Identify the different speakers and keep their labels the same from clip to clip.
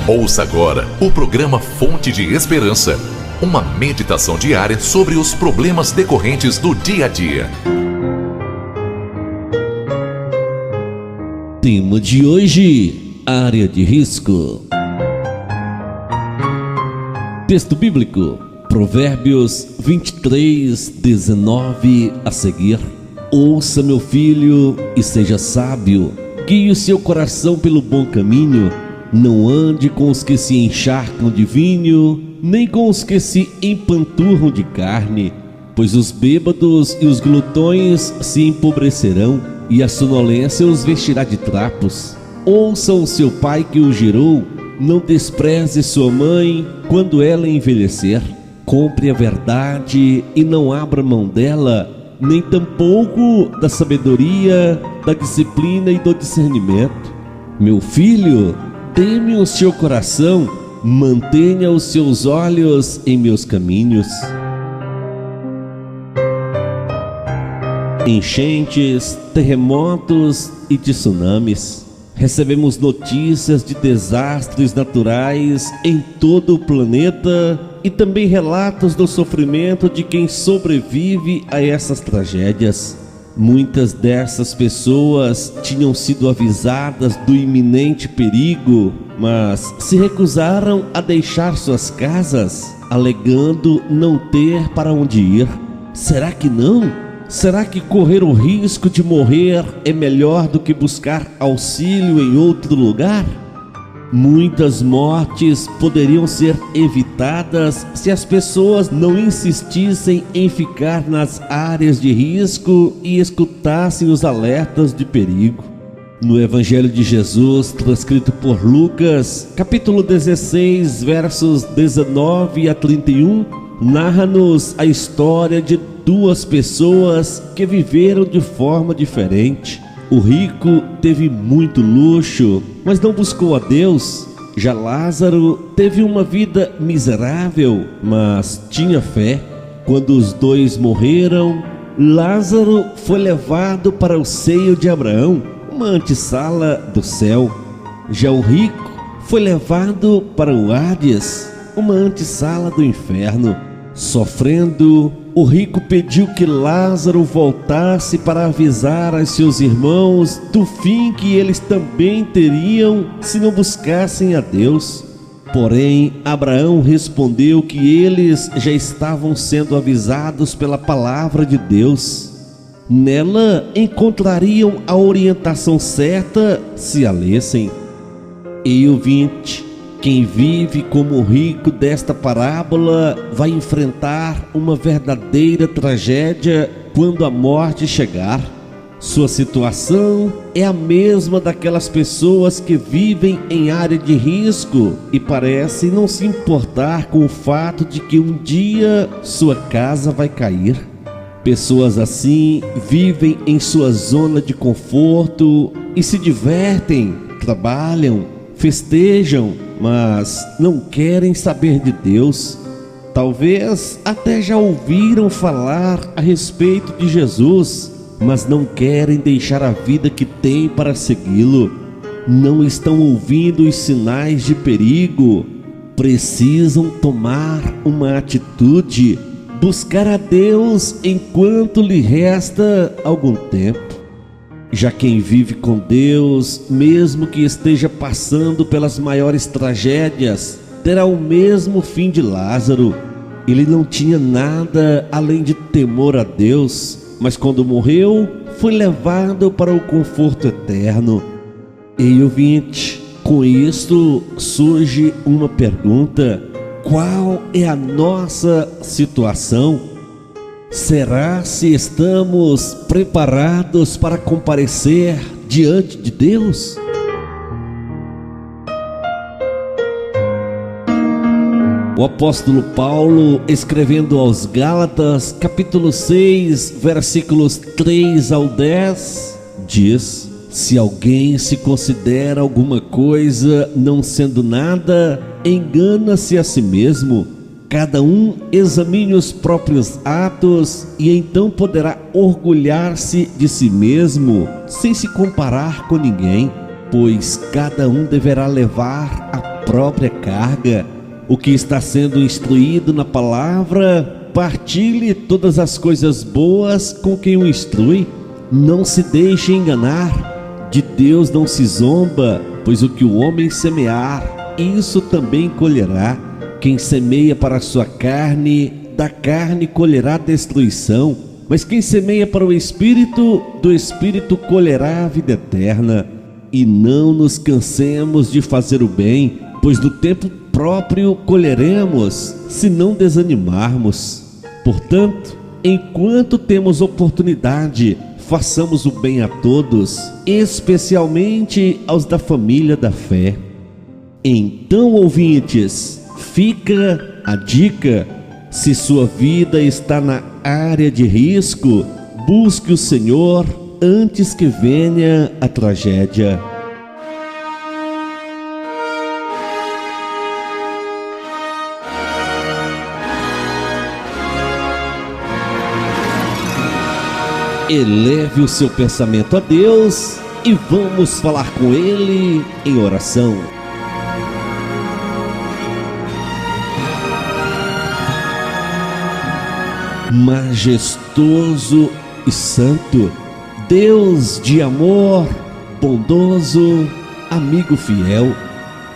Speaker 1: Ouça agora o programa Fonte de Esperança, uma meditação diária sobre os problemas decorrentes do dia a dia.
Speaker 2: Tema de hoje: área de risco. Texto bíblico: Provérbios 23:19 a seguir. Ouça, meu filho, e seja sábio. Guie o seu coração pelo bom caminho. Não ande com os que se encharcam de vinho, nem com os que se empanturram de carne, pois os bêbados e os glutões se empobrecerão, e a sonolência os vestirá de trapos. Ouça o seu pai que o gerou, não despreze sua mãe quando ela envelhecer. Compre a verdade e não abra mão dela, nem tampouco da sabedoria, da disciplina e do discernimento. Meu filho, teme o seu coração, mantenha os seus olhos em meus caminhos. Enchentes, terremotos e tsunamis. Recebemos notícias de desastres naturais em todo o planeta e também relatos do sofrimento de quem sobrevive a essas tragédias. Muitas dessas pessoas tinham sido avisadas do iminente perigo, mas se recusaram a deixar suas casas, alegando não ter para onde ir. Será que não? Será que correr o risco de morrer é melhor do que buscar auxílio em outro lugar? Muitas mortes poderiam ser evitadas se as pessoas não insistissem em ficar nas áreas de risco e escutassem os alertas de perigo. No Evangelho de Jesus, transcrito por Lucas, capítulo 16, versos 19 a 31, narra-nos a história de duas pessoas que viveram de forma diferente. O rico teve muito luxo, mas não buscou a Deus. Já Lázaro teve uma vida miserável, mas tinha fé. Quando os dois morreram, Lázaro foi levado para o seio de Abraão, uma antessala do céu. Já o rico foi levado para o Hades, uma antessala do inferno. Sofrendo, o rico pediu que Lázaro voltasse para avisar a seus irmãos do fim que eles também teriam se não buscassem a Deus. Porém, Abraão respondeu que eles já estavam sendo avisados pela palavra de Deus. Nela encontrariam a orientação certa se a lessem. E ouvinte, quem vive como o rico desta parábola vai enfrentar uma verdadeira tragédia quando a morte chegar. Sua situação é a mesma daquelas pessoas que vivem em área de risco e parecem não se importar com o fato de que um dia sua casa vai cair. Pessoas assim vivem em sua zona de conforto e se divertem, trabalham, festejam, mas não querem saber de Deus. Talvez até já ouviram falar a respeito de Jesus, mas não querem deixar a vida que têm para segui-lo. Não estão ouvindo os sinais de perigo. Precisam tomar uma atitude, buscar a Deus enquanto lhe resta algum tempo. Já quem vive com Deus, mesmo que esteja passando pelas maiores tragédias, terá o mesmo fim de Lázaro. Ele não tinha nada além de temor a Deus, mas quando morreu, foi levado para o conforto eterno. E ouvinte, com isto surge uma pergunta: qual é a nossa situação? Será se estamos preparados para comparecer diante de Deus? O apóstolo Paulo, escrevendo aos Gálatas, capítulo 6, versículos 3 ao 10, diz: se alguém se considera alguma coisa não sendo nada, engana-se a si mesmo. Cada um examine os próprios atos e então poderá orgulhar-se de si mesmo, sem se comparar com ninguém, pois cada um deverá levar a própria carga. O que está sendo instruído na palavra, partilhe todas as coisas boas com quem o instrui. Não se deixe enganar, de Deus não se zomba, pois o que o homem semear, isso também colherá. Quem semeia para a sua carne, da carne colherá destruição, mas quem semeia para o Espírito, do Espírito colherá a vida eterna. E não nos cansemos de fazer o bem, pois do tempo próprio colheremos, se não desanimarmos. Portanto, enquanto temos oportunidade, façamos o bem a todos, especialmente aos da família da fé. Então, ouvintes, fica a dica: se sua vida está na área de risco, busque o Senhor antes que venha a tragédia. Eleve o seu pensamento a Deus e vamos falar com Ele em oração. Majestoso e santo, Deus de amor, bondoso, amigo fiel,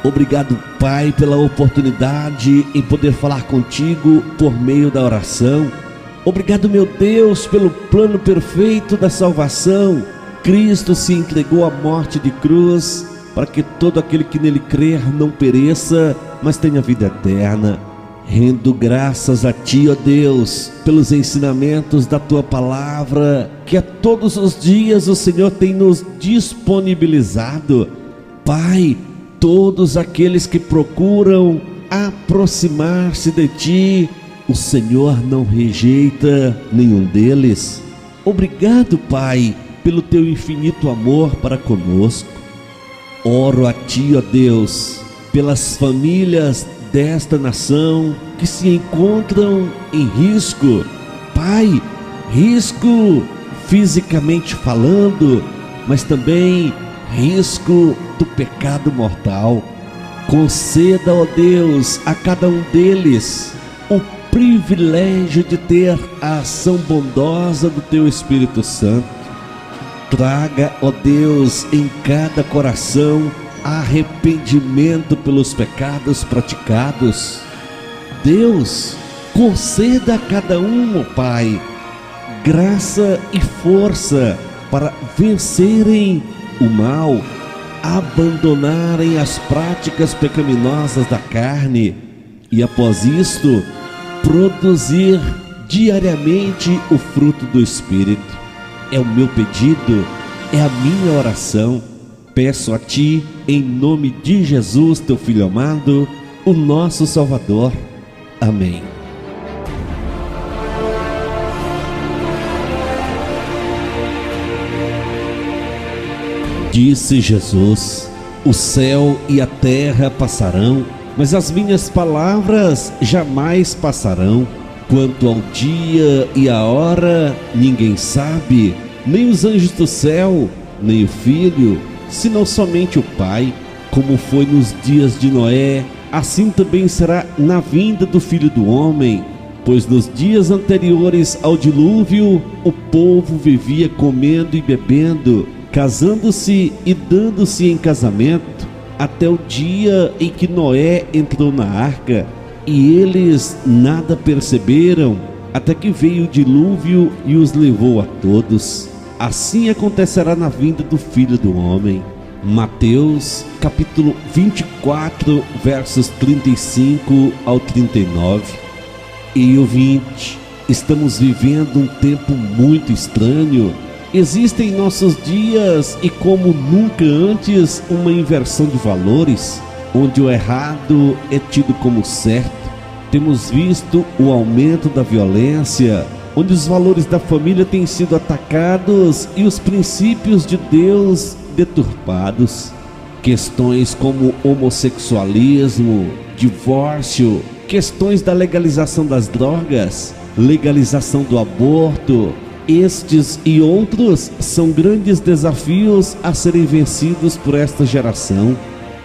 Speaker 2: obrigado, Pai, pela oportunidade em poder falar contigo por meio da oração. Obrigado, meu Deus, pelo plano perfeito da salvação. Cristo se entregou à morte de cruz para que todo aquele que nele crer não pereça, mas tenha vida eterna. Rendo graças a Ti, ó Deus, pelos ensinamentos da Tua palavra, que a todos os dias o Senhor tem nos disponibilizado. Pai, todos aqueles que procuram aproximar-se de Ti, o Senhor não rejeita nenhum deles. Obrigado, Pai, pelo Teu infinito amor para conosco. Oro a Ti, ó Deus, pelas famílias desta nação que se encontram em risco. Pai, risco fisicamente falando, mas também risco do pecado mortal. Conceda, ó Deus, a cada um deles o privilégio de ter a ação bondosa do Teu Espírito Santo. Traga, ó Deus, em cada coração arrependimento pelos pecados praticados. Deus, conceda a cada um, ó Pai, graça e força para vencerem o mal, abandonarem as práticas pecaminosas da carne e, após isto, produzir diariamente o fruto do Espírito. É o meu pedido, é a minha oração. Peço a Ti, em nome de Jesus, Teu Filho amado, o nosso Salvador. Amém. Disse Jesus: o céu e a terra passarão, mas as minhas palavras jamais passarão. Quanto ao dia e a hora, ninguém sabe, nem os anjos do céu, nem o Filho, senão somente o Pai. Como foi nos dias de Noé, assim também será na vinda do Filho do Homem. Pois nos dias anteriores ao dilúvio, o povo vivia comendo e bebendo, casando-se e dando-se em casamento, até o dia em que Noé entrou na arca. E eles nada perceberam, até que veio o dilúvio e os levou a todos. Assim acontecerá na vinda do Filho do Homem. Mateus capítulo 24, versos 35 ao 39. E ouvinte, estamos vivendo um tempo muito estranho. Existe em nossos dias, e como nunca antes, uma inversão de valores, onde o errado é tido como certo. Temos visto o aumento da violência, onde os valores da família têm sido atacados e os princípios de Deus deturpados. Questões como homossexualismo, divórcio, questões da legalização das drogas, legalização do aborto, estes e outros são grandes desafios a serem vencidos por esta geração.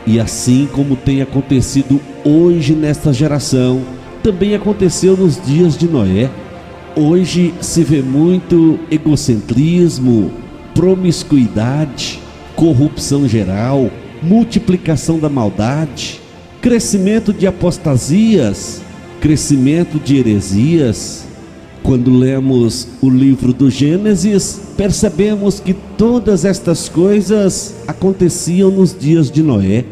Speaker 2: E assim como tem acontecido hoje nesta geração, também aconteceu nos dias de Noé. Hoje se vê muito egocentrismo, promiscuidade, corrupção geral, multiplicação da maldade, crescimento de apostasias, crescimento de heresias. Quando lemos o livro do Gênesis, percebemos que todas estas coisas aconteciam nos dias de Noé.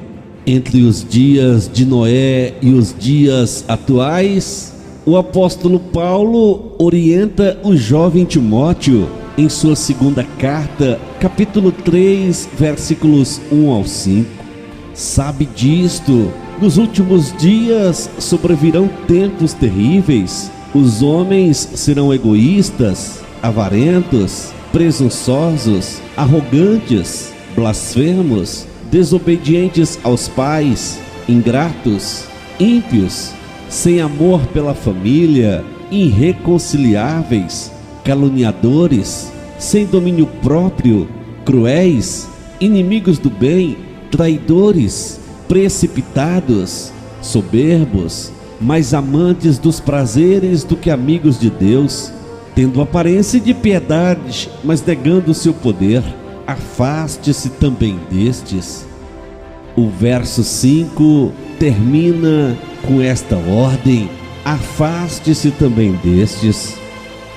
Speaker 2: Entre os dias de Noé e os dias atuais, o apóstolo Paulo orienta o jovem Timóteo em sua segunda carta, capítulo 3, versículos 1 ao 5. Sabe disto, nos últimos dias sobrevirão tempos terríveis. Os homens serão egoístas, avarentos, presunçosos, arrogantes, blasfemos, desobedientes aos pais, ingratos, ímpios, sem amor pela família, irreconciliáveis, caluniadores, sem domínio próprio, cruéis, inimigos do bem, traidores, precipitados, soberbos, mais amantes dos prazeres do que amigos de Deus, tendo aparência de piedade, mas negando o seu poder. Afaste-se também destes. O verso 5 termina com esta ordem: afaste-se também destes.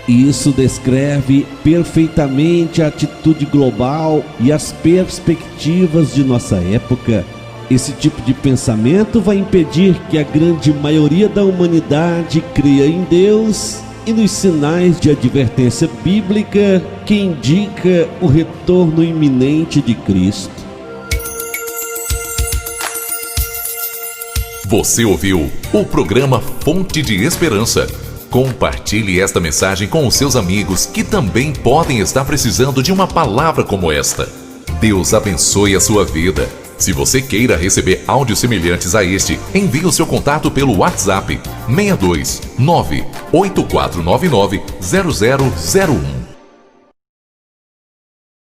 Speaker 2: Isso descreve perfeitamente a atitude global e as perspectivas de nossa época. Esse tipo de pensamento vai impedir que a grande maioria da humanidade creia em Deus e nos sinais de advertência bíblica que indica o retorno iminente de Cristo.
Speaker 1: Você ouviu o programa Fonte de Esperança. Compartilhe esta mensagem com os seus amigos que também podem estar precisando de uma palavra como esta. Deus abençoe a sua vida. Se você queira receber áudios semelhantes a este, envie o seu contato pelo WhatsApp 62 98499 0001.